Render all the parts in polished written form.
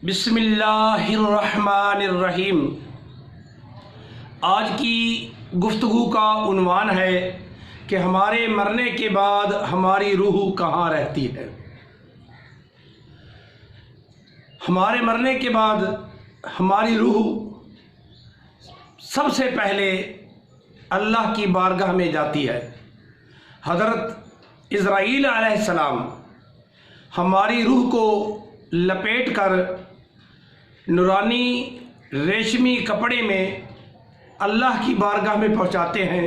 بسم اللہ الرحمن الرحیم۔ آج کی گفتگو کا عنوان ہے کہ ہمارے مرنے کے بعد ہماری روح کہاں رہتی ہے۔ ہمارے مرنے کے بعد ہماری روح سب سے پہلے اللہ کی بارگاہ میں جاتی ہے۔ حضرت اسرائیل علیہ السلام ہماری روح کو لپیٹ کر نورانی ریشمی کپڑے میں اللہ کی بارگاہ میں پہنچاتے ہیں۔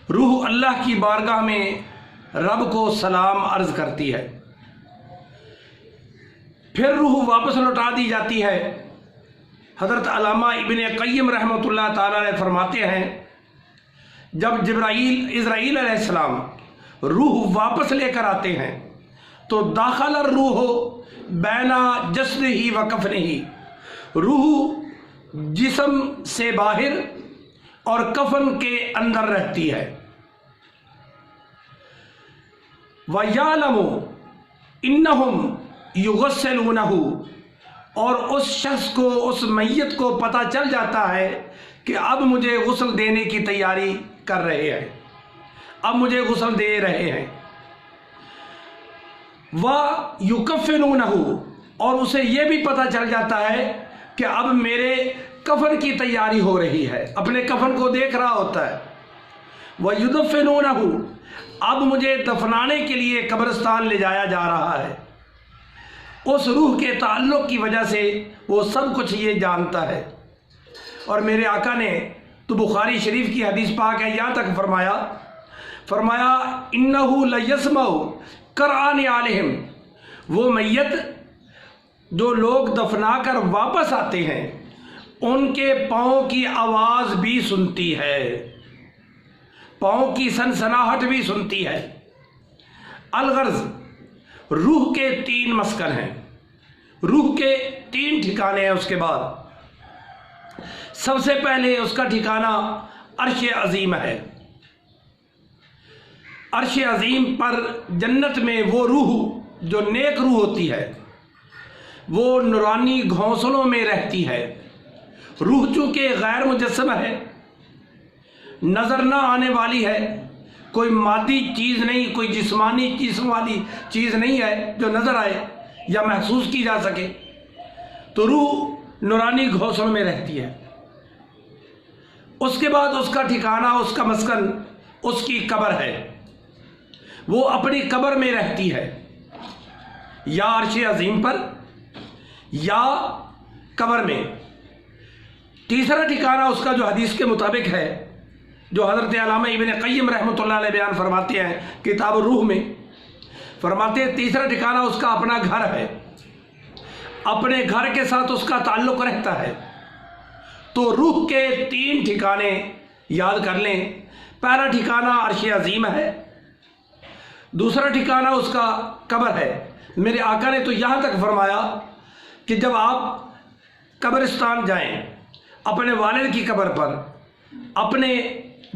روح اللہ کی بارگاہ میں رب کو سلام عرض کرتی ہے، پھر روح واپس لوٹا دی جاتی ہے۔ حضرت علامہ ابن قیم رحمۃ اللہ تعالی علیہ فرماتے ہیں، جب اسرائیل علیہ السلام روح واپس لے کر آتے ہیں تو داخل الروح بین جسدہ و کفنہ، روح جسم سے باہر اور کفن کے اندر رہتی ہے۔ وَيَعْلَمُ إِنَّهُمْ يُغَسِّلُونَهُ، اور اس شخص کو، اس میت کو پتہ چل جاتا ہے کہ اب مجھے غسل دینے کی تیاری کر رہے ہیں، اب مجھے غسل دے رہے ہیں۔ وَيُكَفِّنُونَهُ، اور اسے یہ بھی پتہ چل جاتا ہے کہ اب میرے کفن کی تیاری ہو رہی ہے، اپنے کفن کو دیکھ رہا ہوتا ہے۔ وَيُدَفِّنُونَهُ، اب مجھے دفنانے کے لیے قبرستان لے جایا جا رہا ہے۔ اس روح کے تعلق کی وجہ سے وہ سب کچھ یہ جانتا ہے۔ اور میرے آقا نے تو بخاری شریف کی حدیث پاک ہے، یہاں تک فرمایا اِنَّهُ لَيَسْمَعُ قرآن علیہم، وہ میت جو لوگ دفنا کر واپس آتے ہیں ان کے پاؤں کی آواز بھی سنتی ہے، پاؤں کی سنسناہٹ بھی سنتی ہے۔ الغرض، روح کے 3 مسکن ہیں، روح کے 3 ٹھکانے ہیں۔ اس کے بعد سب سے پہلے اس کا ٹھکانہ عرش عظیم ہے۔ عرش عظیم پر جنت میں وہ روح جو نیک روح ہوتی ہے وہ نورانی گھونسلوں میں رہتی ہے۔ روح چونکہ غیر مجسم ہے، نظر نہ آنے والی ہے، کوئی مادی چیز نہیں، کوئی جسمانی جسم والی چیز نہیں ہے جو نظر آئے یا محسوس کی جا سکے، تو روح نورانی گھونسلوں میں رہتی ہے۔ اس کے بعد اس کا ٹھکانہ، اس کا مسکن اس کی قبر ہے، وہ اپنی قبر میں رہتی ہے، یا عرش عظیم پر یا قبر میں۔ تیسرا ٹھکانہ اس کا جو حدیث کے مطابق ہے، جو حضرت علامہ ابن قیم رحمۃ اللہ علیہ بیان فرماتے ہیں کتاب الروح میں، فرماتے ہیں تیسرا ٹھکانہ اس کا اپنا گھر ہے، اپنے گھر کے ساتھ اس کا تعلق رہتا ہے۔ تو روح کے 3 ٹھکانے یاد کر لیں۔ پہلا ٹھکانہ عرش عظیم ہے، دوسرا ٹھکانہ اس کا قبر ہے۔ میرے آقا نے تو یہاں تک فرمایا کہ جب آپ قبرستان جائیں، اپنے والد کی قبر پر، اپنے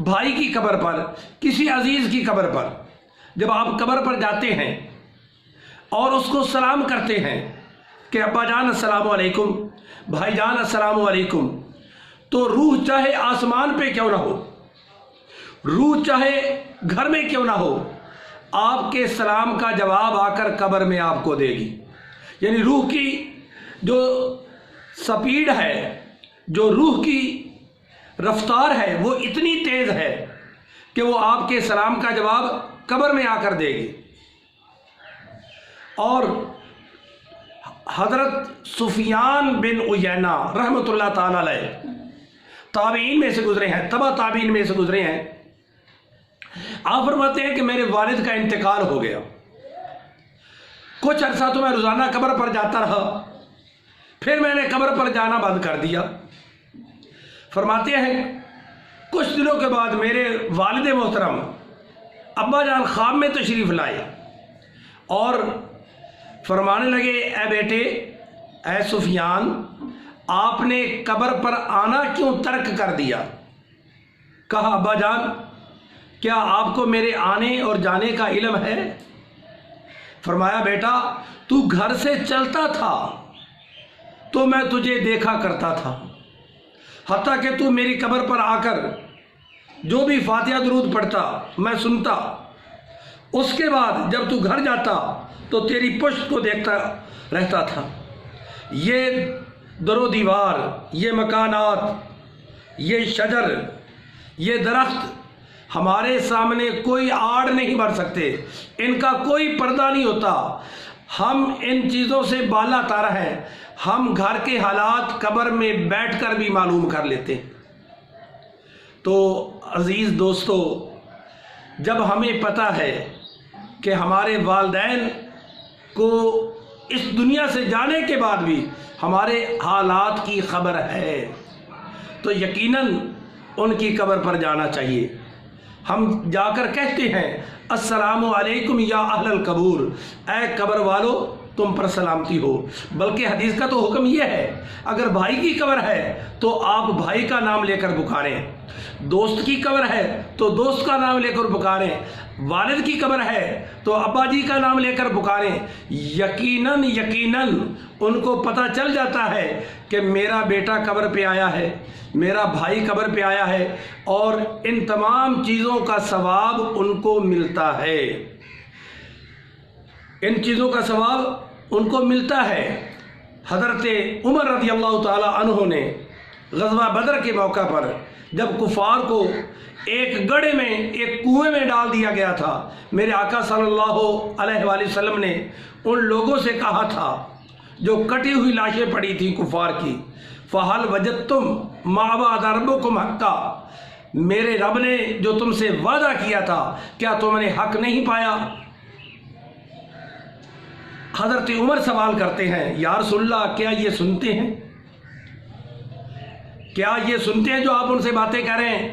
بھائی کی قبر پر، کسی عزیز کی قبر پر، جب آپ قبر پر جاتے ہیں اور اس کو سلام کرتے ہیں کہ ابا جان السلام علیکم، بھائی جان السلام علیکم، تو روح چاہے آسمان پہ کیوں نہ ہو، روح چاہے گھر میں کیوں نہ ہو، آپ کے سلام کا جواب آ کر قبر میں آپ کو دے گی۔ یعنی روح کی جو سپیڈ ہے، جو روح کی رفتار ہے، وہ اتنی تیز ہے کہ وہ آپ کے سلام کا جواب قبر میں آ کر دے گی۔ اور حضرت سفیان بن عیینہ رحمۃ اللہ تعالی علیہ تابعین میں سے گزرے ہیں، تبع تابعین میں سے گزرے ہیں۔ آپ فرماتے ہیں کہ میرے والد کا انتقال ہو گیا، کچھ عرصہ تو میں روزانہ قبر پر جاتا رہا، پھر میں نے قبر پر جانا بند کر دیا۔ فرماتے ہیں کچھ دنوں کے بعد میرے والد محترم ابا جان خواب میں تشریف لائے اور فرمانے لگے، اے بیٹے، اے سفیان، آپ نے قبر پر آنا کیوں ترک کر دیا؟ کہا ابا جان، کیا آپ کو میرے آنے اور جانے کا علم ہے؟ فرمایا بیٹا، تو گھر سے چلتا تھا، تو میں تجھے دیکھا کرتا تھا، حتیٰ کہ تو میری قبر پر آ کر جو بھی فاتحہ درود پڑھتا میں سنتا، اس کے بعد جب تو گھر جاتا تو تیری پشت کو دیکھتا رہتا تھا۔ یہ در و دیوار، یہ مکانات، یہ شجر، یہ درخت ہمارے سامنے کوئی آڑ نہیں بھر سکتے، ان کا کوئی پردہ نہیں ہوتا۔ ہم ان چیزوں سے بالا تار ہیں، ہم گھر کے حالات قبر میں بیٹھ کر بھی معلوم کر لیتے۔ تو عزیز دوستو، جب ہمیں پتہ ہے کہ ہمارے والدین کو اس دنیا سے جانے کے بعد بھی ہمارے حالات کی خبر ہے، تو یقیناً ان کی قبر پر جانا چاہیے۔ ہم جا کر کہتے ہیں السلام علیکم یا اہل القبور، اے قبر والو تم پر سلامتی ہو۔ بلکہ حدیث کا تو حکم یہ ہے، اگر بھائی کی قبر ہے تو آپ بھائی کا نام لے کر پکاریں، دوست کی قبر ہے تو دوست کا نام لے کر پکاریں، والد کی قبر ہے تو ابا جی کا نام لے کر پکاریں۔ یقیناً ان کو پتہ چل جاتا ہے کہ میرا بیٹا قبر پہ آیا ہے، میرا بھائی قبر پہ آیا ہے، اور ان تمام چیزوں کا ثواب ان کو ملتا ہے، ان چیزوں کا ثواب ان کو ملتا ہے۔ حضرت عمر رضی اللہ تعالی عنہ نے غزوہ بدر کے موقع پر جب کفار کو ایک گڑھے میں، ایک کنویں میں ڈال دیا گیا تھا، میرے آقا صلی اللہ علیہ وآلہ وسلم نے ان لوگوں سے کہا تھا جو کٹی ہوئی لاشیں پڑی تھیں کفار کی، فَهَلْ وَجَدْتُمْ مَا وَعَدَ رَبُّكُمْ حَقًّا، میرے رب نے جو تم سے وعدہ کیا تھا کیا تم نے حق نہیں پایا؟ حضرت عمر سوال کرتے ہیں یا رسول اللہ کیا یہ سنتے ہیں؟ کیا یہ سنتے ہیں جو آپ ان سے باتیں کر رہے ہیں؟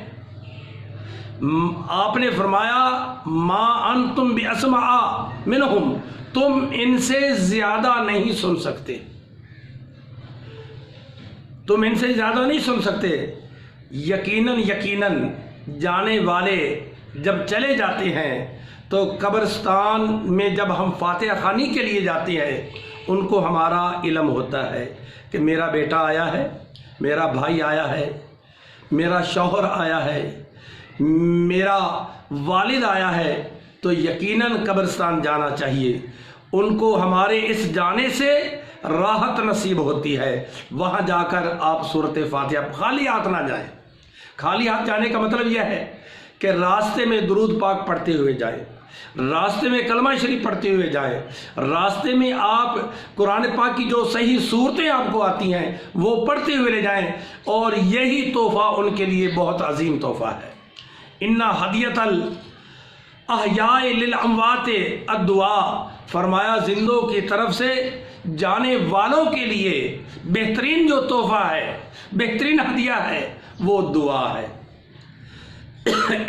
آپ نے فرمایا ما انتم باسمع منہم، تم ان سے زیادہ نہیں سن سکتے، تم ان سے زیادہ نہیں سن سکتے۔ یقیناً جانے والے جب چلے جاتے ہیں تو قبرستان میں جب ہم فاتحہ خوانی کے لیے جاتے ہیں ان کو ہمارا علم ہوتا ہے کہ میرا بیٹا آیا ہے، میرا بھائی آیا ہے، میرا شوہر آیا ہے، میرا والد آیا ہے، تو یقیناً قبرستان جانا چاہیے۔ ان کو ہمارے اس جانے سے راحت نصیب ہوتی ہے۔ وہاں جا کر آپ سورۃ فاتحہ خالی ہاتھ نہ جائیں۔ خالی ہاتھ جانے کا مطلب یہ ہے کہ راستے میں درود پاک پڑھتے ہوئے جائیں، راستے میں کلمہ شریف پڑھتے ہوئے جائیں، راستے میں آپ قرآن پاک کی جو صحیح صورتیں آپ کو آتی ہیں وہ پڑھتے ہوئے لے جائیں، اور یہی تحفہ ان کے لیے بہت عظیم تحفہ ہے۔ اِنَّ ہدیۃ الاحیاء للاموات الدعاء، فرمایا زندوں کی طرف سے جانے والوں کے لیے بہترین جو تحفہ ہے، بہترین ہدیہ ہے، وہ دعا ہے۔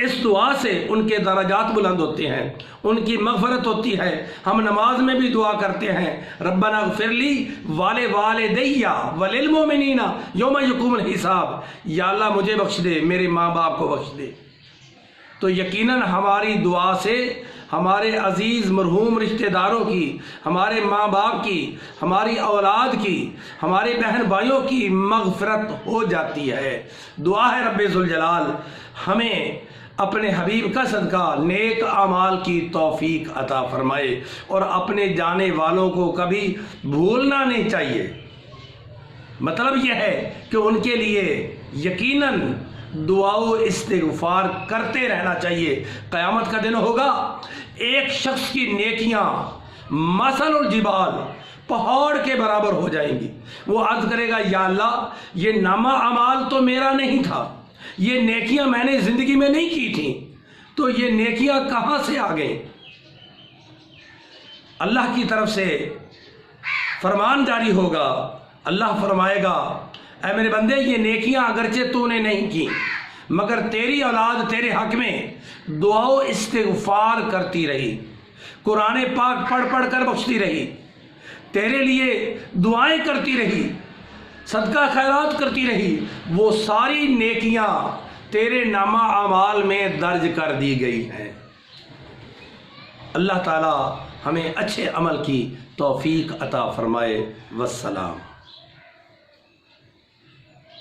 اس دعا سے ان کے درجات بلند ہوتے ہیں، ان کی مغفرت ہوتی ہے۔ ہم نماز میں بھی دعا کرتے ہیں ربنا اغفر لی ولوالدی وللمؤمنین یوم یقوم الحساب، یا اللہ مجھے بخش دے، میرے ماں باپ کو بخش دے۔ تو یقیناً ہماری دعا سے ہمارے عزیز مرحوم رشتہ داروں کی، ہمارے ماں باپ کی، ہماری اولاد کی، ہمارے بہن بھائیوں کی مغفرت ہو جاتی ہے۔ دعا ہے رب ذوالجلال ہمیں اپنے حبیب کا صدقہ نیک اعمال کی توفیق عطا فرمائے، اور اپنے جانے والوں کو کبھی بھولنا نہیں چاہیے۔ مطلب یہ ہے کہ ان کے لیے یقیناً دعا و استغفار کرتے رہنا چاہیے۔ قیامت کا دن ہوگا، ایک شخص کی نیکیاں مثل الجبال، پہاڑ کے برابر ہو جائیں گی۔ وہ عرض کرے گا یا اللہ یہ نامہ اعمال تو میرا نہیں تھا، یہ نیکیاں میں نے زندگی میں نہیں کی تھیں، تو یہ نیکیاں کہاں سے آ گئیں؟ اللہ کی طرف سے فرمان جاری ہوگا، اللہ فرمائے گا اے میرے بندے یہ نیکیاں اگرچہ تو نے نہیں کی، مگر تیری اولاد تیرے حق میں دعا و استغفار کرتی رہی، قرآن پاک پڑھ پڑھ کر بخشتی رہی، تیرے لیے دعائیں کرتی رہی، صدقہ خیرات کرتی رہی، وہ ساری نیکیاں تیرے نامہ اعمال میں درج کر دی گئی ہیں۔ اللہ تعالی ہمیں اچھے عمل کی توفیق عطا فرمائے۔ والسلام۔